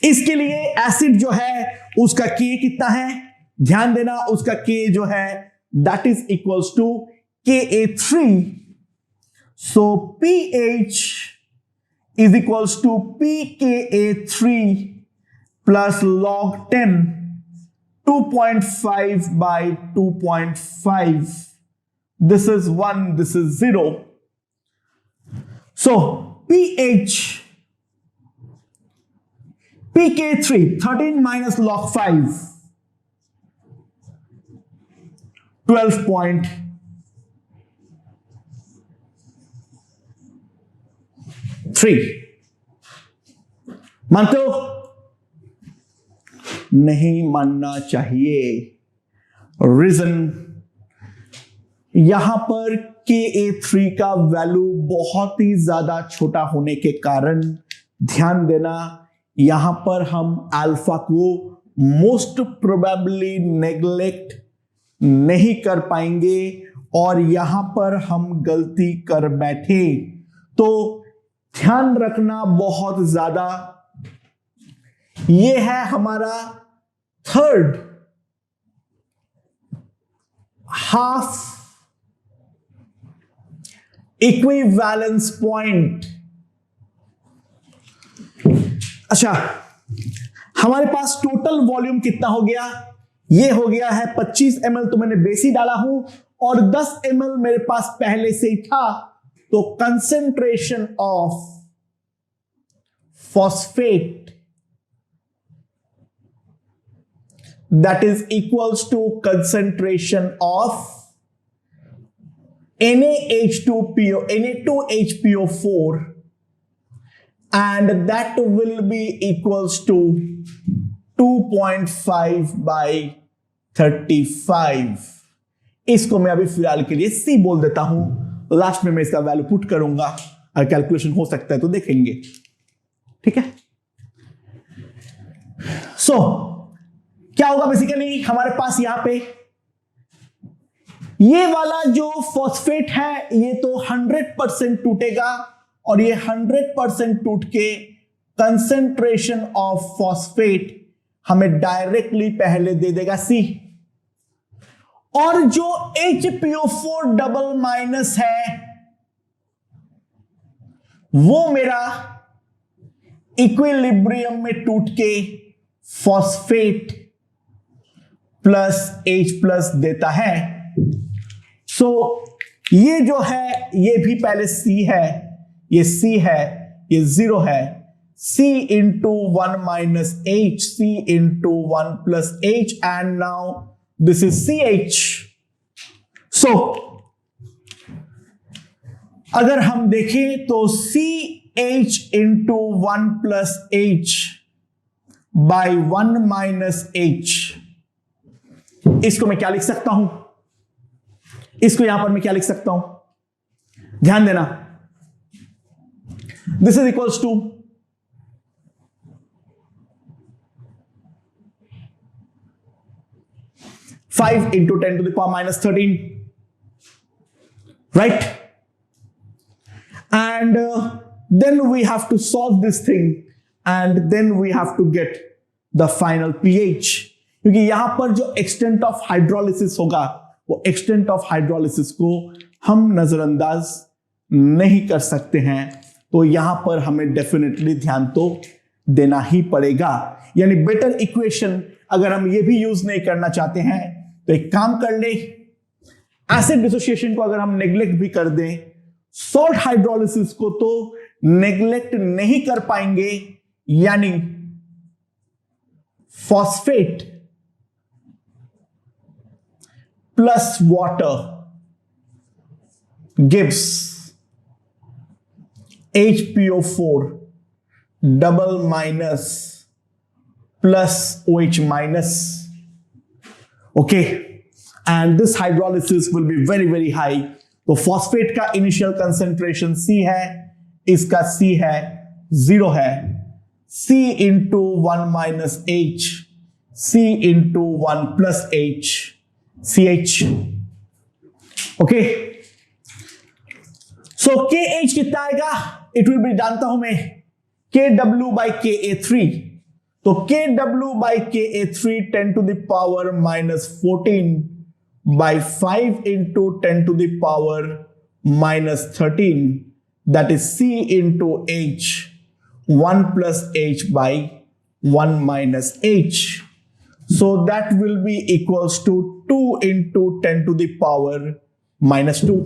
इसके लिए एसिड जो है उसका K कितना है? ध्यान देना, उसका K जो है that is equals to Ka3. So pH is equals to pKa3 plus log 10, 2.5 by 2.5. This is 1, this is 0. So pH, pK3, 13 minus log 5, 12.3. मानते हो? नहीं मानना चाहिए. रीजन, यहां पर Ka3 का वैल्यू बहुत ही ज्यादा छोटा होने के कारण ध्यान देना, यहां पर हम अल्फा को मोस्ट प्रोबेबली नेग्लेक्ट नहीं कर पाएंगे और यहां पर हम गलती कर बैठे. तो ध्यान रखना बहुत ज्यादा. ये है हमारा थर्ड हाफ इक्विवेलेंस पॉइंट। अच्छा, हमारे पास टोटल वॉल्यूम कितना हो गया? ये हो गया है 25 ml, तो मैंने बेसी डाला हूं, और 10 ml मेरे पास पहले से ही था, तो concentration of phosphate that is equals to concentration of Na2HPO, Na2HPO4, and that will be equals to 2.5 by 35। इसको मैं अभी फिलहाल के लिए C बोल देता हूं, लास्ट में मैं इसका वैल्यू पुट करूंगा और कैलकुलेशन हो सकता है तो देखेंगे। ठीक है, सो क्या होगा बेसिकली हमारे पास यहां पे ये वाला जो फॉस्फेट है ये तो 100% टूटेगा, और ये 100% टूट के कंसेंट्रेशन ऑफ फॉस्फेट हमें डायरेक्टली पहले दे देगा C, और जो HPO4 डबल माइनस है वो मेरा इक्विलिब्रियम में टूट के फॉस्फेट प्लस H प्लस देता है। सो ये जो है ये भी पहले C है, ये C है, ये 0 है, C into 1 minus H, C into 1 plus H, and now this is CH. So अगर हम देखें तो CH into 1 plus H by 1 minus H, इसको मैं क्या लिख सकता हूं? इसको यहां पर मैं क्या लिख सकता हूं? ध्यान देना, this is equals to five into 10 to the power minus 13, right? And then we have to solve this thing, and then we have to get the final pH, क्योंकि यहां पर जो एक्सटेंट ऑफ हाइड्रोलिसिस होगा वो extent of hydrolysis को हम नजरअंदाज नहीं कर सकते हैं, तो यहां पर हमें डेफिनेटली ध्यान तो देना ही पड़ेगा। यानी बेटर इक्वेशन अगर हम ये भी यूज नहीं करना चाहते हैं तो एक काम कर ले, एसिड डिसोसिएशन को अगर हम नेग्लेक्ट भी कर दें, सॉल्ट हाइड्रोलिसिस को तो नेग्लेक्ट नहीं कर पाएंगे, यानी phosphate plus water gives HPO4 double minus plus OH minus. Okay, and this hydrolysis will be very very high. तो फॉस्फेट का इनिशियल कंसेंट्रेशन C है, इसका C है 0 है, C into 1 minus H, C into 1 plus H, CH। Okay, so KH कितना आएगा? It will be, जानता हूं मैं, KW by KA3, तो KW by KA3 10 to the power minus 14 by 5 into 10 to the power minus 13, that is C into H, 1 plus H by 1 minus H. So that will be equals to 2 into 10 to the power minus 2.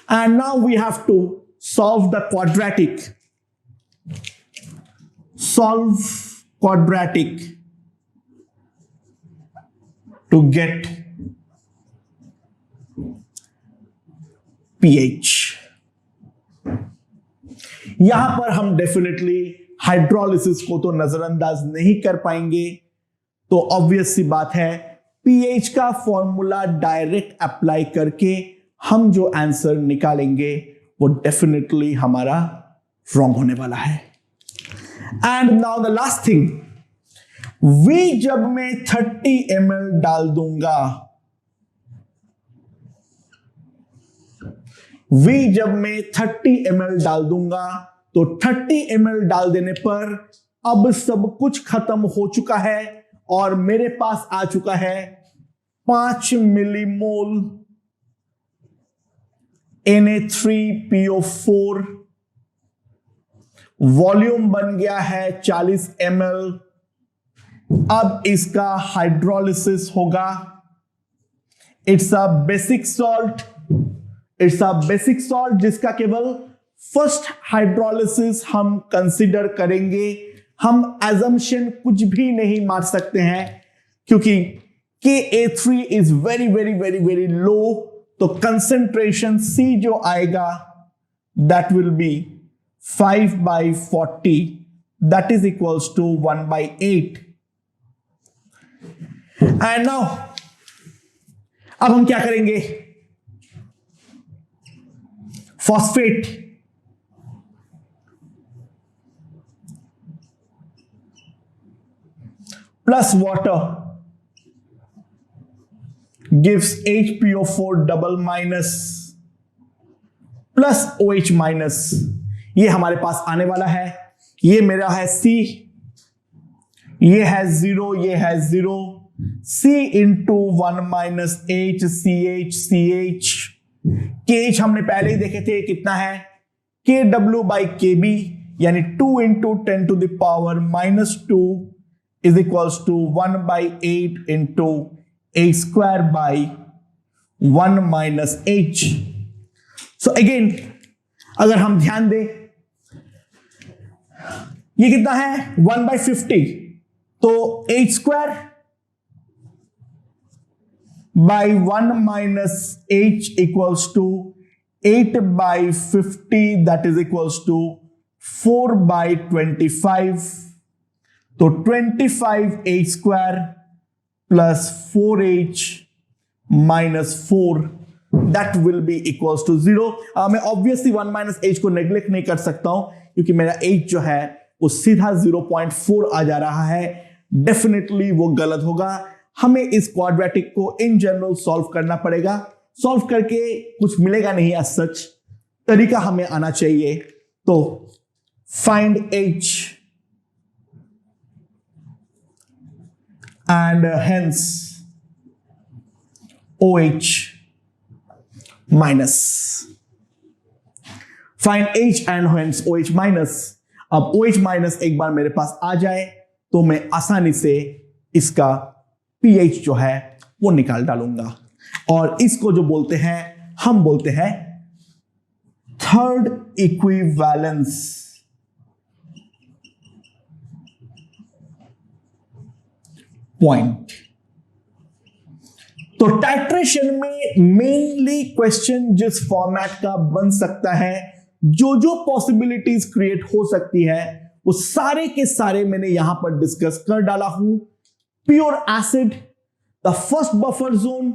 And now we have to solve the quadratic. Solve quadratic to get pH. यहां पर हम definitely hydrolysis को तो नजरअंदाज नहीं कर पाएंगे, तो ऑब्वियस सी बात है pH का फॉर्मूला डायरेक्ट अप्लाई करके हम जो आंसर निकालेंगे वो डेफिनेटली हमारा रॉन्ग होने वाला है। And now the last thing, V जब मैं 30 ml डाल दूंगा, V जब मैं 30 ml डाल दूंगा, तो 30 ml डाल देने पर अब सब कुछ खत्म हो चुका है और मेरे पास आ चुका है 5 मिलीमोल Na3PO4, वॉल्यूम बन गया है 40 ml। अब इसका हाइड्रोलिसिस होगा। इट्स अ बेसिक सॉल्ट, जिसका केवल फर्स्ट हाइड्रोलिसिस हम कंसीडर करेंगे। हम एजम्पशन कुछ भी नहीं मार सकते हैं क्योंकि Ka3 is very very very very low, तो कंसेंट्रेशन C जो आएगा that will be 5/40, that is equals to 1/8। And now अब हम क्या करेंगे, phosphate plus water gives HPO4 double minus plus OH minus. ये हमारे पास आने वाला है। ये मेरा है C, ये है 0, ये है 0, C into 1 minus H, CH। KH हमने पहले ही देखे थे कितना है, KW/KB, यानी 2 into 10 to the power -2 is equals to 1/8 into A²/1 minus H। So again अगर हम ध्यान दें, ये कितना है 1/50, तो H²/1 minus H equals to 8/50, that is equals to 4/25। तो 25H² plus 4H minus 4, that will be equals to 0। मैं ऑब्वियसली 1 माइनस H को नेग्लेक्ट नहीं कर सकता हूं क्योंकि मेरा H जो है वो सीधा 0.4 आ जा रहा है। डेफिनेटली वो गलत होगा। हमें इस क्वाड्रेटिक को इन जनरल सॉल्व करना पड़ेगा। सॉल्व करके कुछ मिलेगा नहीं, एज सच तरीका हमें आना चाहिए। तो find H and hence OH minus, find H and hence OH minus। अब OH minus एक बार मेरे पास आ जाए तो मैं आसानी से इसका pH जो है वो निकाल डालूंगा, और इसको जो बोलते हैं हम बोलते हैं थर्ड इक्विवेलेंस पॉइंट। तो टाइट्रेशन में मेनली क्वेश्चन जिस फॉर्मेट का बन सकता है, जो पॉसिबिलिटीज क्रिएट हो सकती है, वो सारे के सारे मैंने यहां पर डिस्कस कर डाला हूं। Pure acid, the first buffer zone,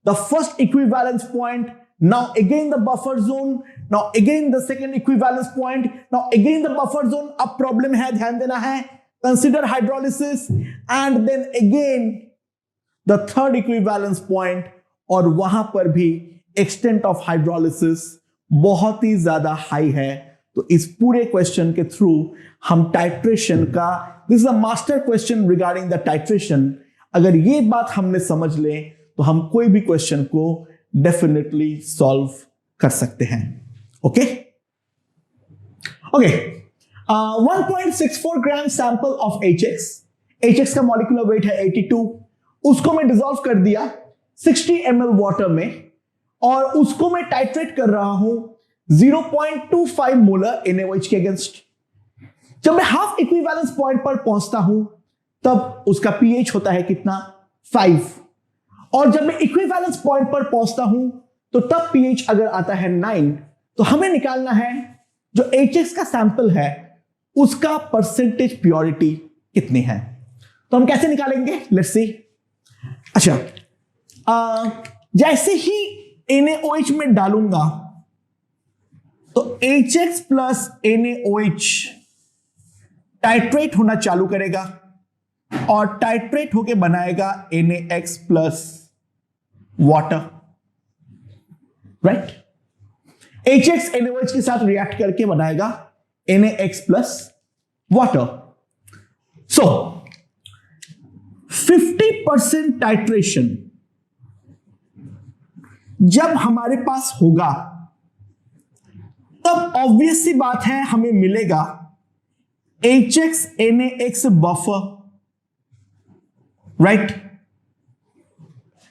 the first equivalence point, now again the buffer zone, now again the second equivalence point, now again the buffer zone। अब प्रॉब्लम है, ध्यान देना है, consider hydrolysis and then again the third equivalence point, और वहां पर भी extent of hydrolysis बहुत ही ज्यादा हाई है। तो इस पूरे क्वेश्चन के थ्रू हम टाइट्रेशन का, this is a master question regarding the titration, अगर ये बात हमने समझ ले तो हम कोई भी क्वेश्चन को डेफिनेटली सॉल्व कर सकते हैं। Okay okay 1.64 gram sample of HX का मॉलिक्यूलर वेट है 82। उसको मैं डिसॉल्व कर दिया 60 ml वाटर में, और उसको मैं टाइट्रेट कर रहा हूं 0.25 मोलर NaOH के अगेंस्ट। जब मैं हाफ इक्विवेलेंस पॉइंट पर पहुंचता हूं तब उसका pH होता है कितना, 5, और जब मैं इक्विवेलेंस पॉइंट पर पहुंचता हूं तो तब pH अगर आता है 9, तो हमें निकालना है जो HX का सैंपल है उसका परसेंटेज प्योरिटी कितनी है। तो हम कैसे निकालेंगे, लेट्स सी। अच्छा, जैसे ही NaOH में डालूंगा तो HX प्लस NaOH टाइट्रेट होना चालू करेगा और टाइट्रेट होके बनाएगा NaX plus water, right. HX NaOH के साथ रिएक्ट करके बनाएगा NaX प्लस वाटर। सो 50% टाइट्रेशन जब हमारे पास होगा तब ऑब्वियस सी बात है हमें मिलेगा HX NaX buffer, right,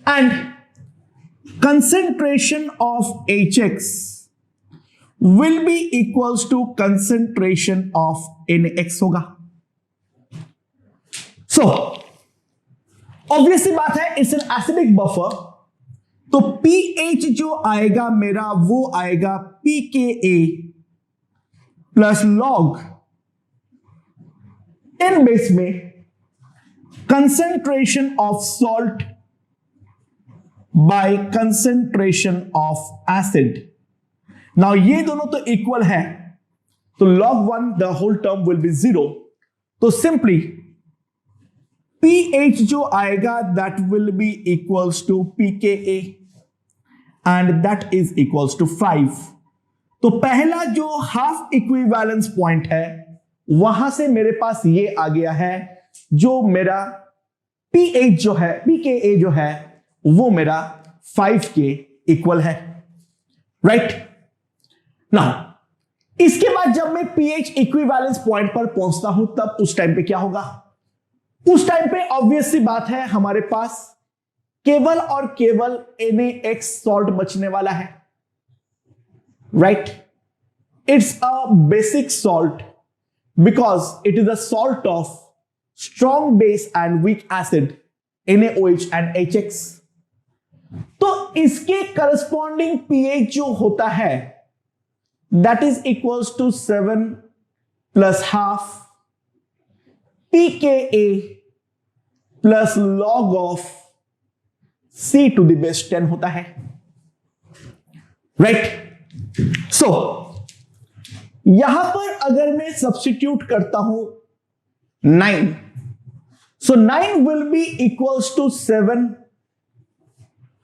and concentration of HX will be equals to concentration of NaX होगा. So obviously बात है it's an acidic buffer, तो pH जो आएगा मेरा वो आएगा pKa प्लस log इन बेस में concentration of salt by concentration of acid. Now ये दोनों तो इक्वल है, तो log 1 the whole term will be 0. तो simply pH जो आएगा that will be equals to pKa and that is equals to 5. तो पहला जो हाफ इक्विवेलेंस पॉइंट है वहां से मेरे पास ये आ गया है, जो मेरा pH जो है pKa जो है वो मेरा 5 के इक्वल है, राइट. नाउ इसके बाद जब मैं pH इक्विवेलेंस पॉइंट पर पहुंचता हूं तब उस टाइम पे क्या होगा? उस टाइम पे ऑब्वियस सी बात है हमारे पास केवल और केवल NaX सॉल्ट बचने वाला है, right. It's a basic salt because it is a salt of strong base and weak acid NaOH and HX. तो इसके करस्पॉन्डिंग pH जो होता है that is equals to 7 plus half pKa plus log of C to the base 10 होता है, right. सो यहां पर अगर मैं सब्स्टिट्यूट करता हूं 9, so 9 will be equals to 7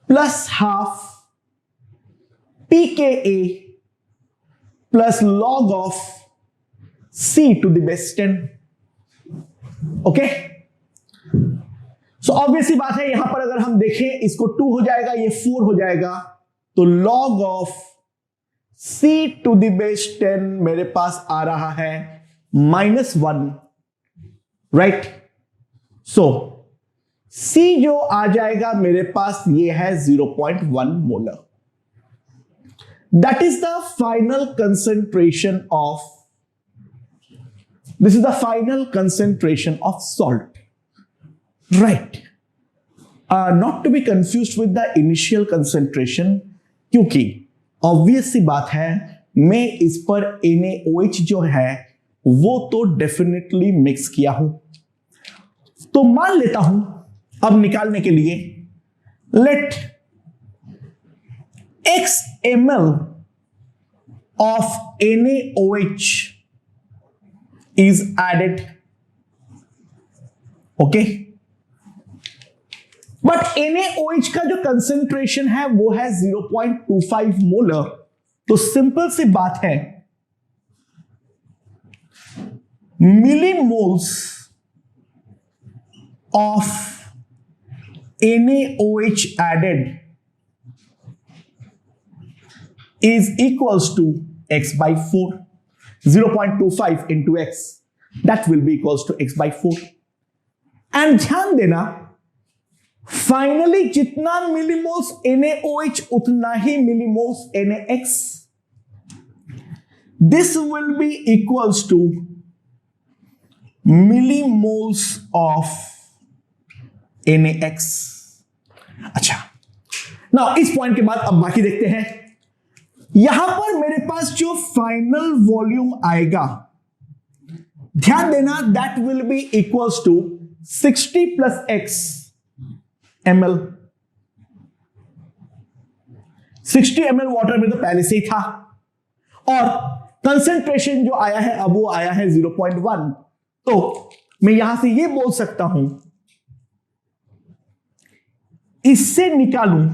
plus half pKa plus log of C to the base 10. Okay, so obviously बात है यहां पर अगर हम देखें इसको 2 हो जाएगा, ये 4 हो जाएगा, तो log of C to the base 10 मेरे पास आ रहा है -1, राइट. सो C जो आ जाएगा मेरे पास ये है 0.1 molar. That is the final concentration of, this is the final concentration of salt, right. Not to be confused with the initial concentration, क्योंकि obvious सी बात है मैं इस पर NaOH जो है वो तो डेफिनेटली मिक्स किया हूं. तो मान लेता हूं अब निकालने के लिए let x ml of NaOH is added, okay, but NaOH का जो कंसेंट्रेशन है वो है 0.25 मोलर. तो सिंपल सी बात है millimoles of NaOH added is equals to x by 4. 0.25 into x, that will be equals to x by 4. And ध्यान देना फाइनली जितना मिलीमोल्स NaOH उतना ही millimoles NaX. This will be equals to millimoles of NaX. अच्छा, ना इस point के बाद अब बाकी देखते हैं. यहां पर मेरे पास जो फाइनल वॉल्यूम आएगा, ध्यान देना, that will be equals to 60 plus x ml. 60 ml water में तो पहले से ही था, और कंसेंट्रेशन जो आया है अब वो आया है 0.1. तो मैं यहां से ये बोल सकता हूं, इससे निकालूं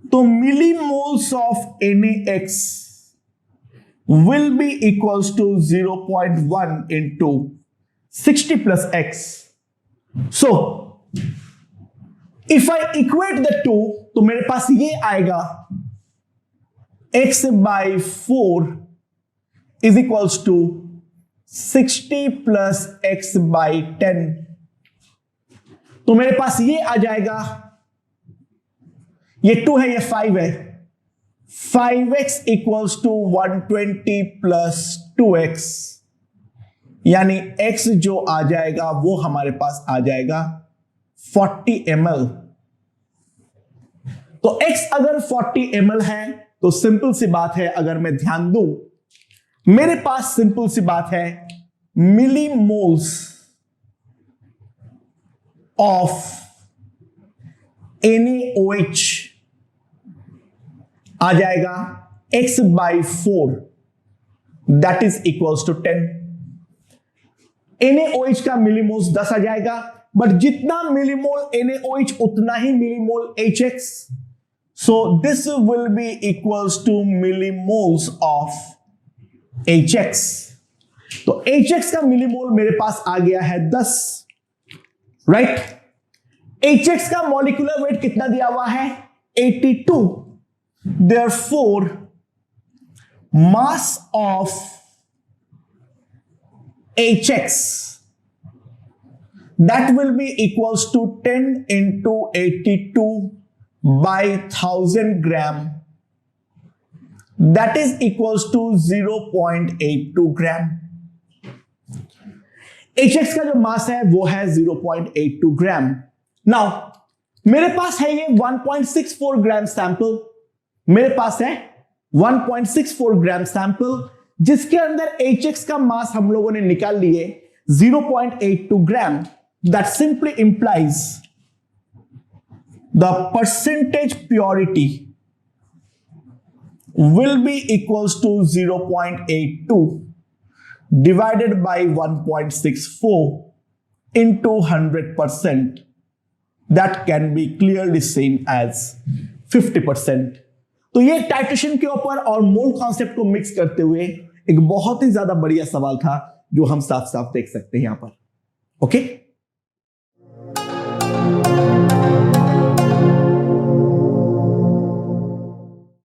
तो millimoles of NaX will be equals to 0.1 into 60 plus x. So if I equate the two तो मेरे पास ये आएगा x/4 is equals to 60 plus x/10। तो मेरे पास ये आ जाएगा, ये 2 है, ये 5 है, 5x equals to 120 plus 2x, यानी x जो आ जाएगा वो हमारे पास आ जाएगा 40 ml। तो x अगर 40 ml है तो सिंपल सी बात है, अगर मैं ध्यान दूं, मेरे पास सिंपल सी बात है, मिलीमोल्स ऑफ NaOH आ जाएगा x/4, that is equals to 10। NaOH का मिलीमोल्स 10 आ जाएगा, बट जितना मिलीमोल NaOH उतना ही millimole HX, so this will be equals to millimoles of HX। तो HX का मिलीमोल मेरे पास आ गया है 10, राइट। HX का मॉलिक्यूलर वेट कितना दिया हुआ है? 82। Therefore mass of HX that will be equals to 10 into 82 by 1000 gram, that is equals to 0.82 gram. HX का जो मास है वो है 0.82 ग्राम। नाउ मेरे पास है ये 1.64 ग्राम सैंपल, मेरे पास है 1.64 ग्राम सैंपल, जिसके अंदर HX का मास हम लोगों ने निकाल लिए 0.82 gram. That simply implies the percentage purity will be equals to 0.82 divided by 1.64 into 100%, that can be clearly seen as 50%। तो ये टाइट्रेशन के ऊपर और मोल कॉन्सेप्ट को मिक्स करते हुए एक बहुत ही ज्यादा बढ़िया सवाल था जो हम साफ साफ देख सकते हैं यहां पर। ओके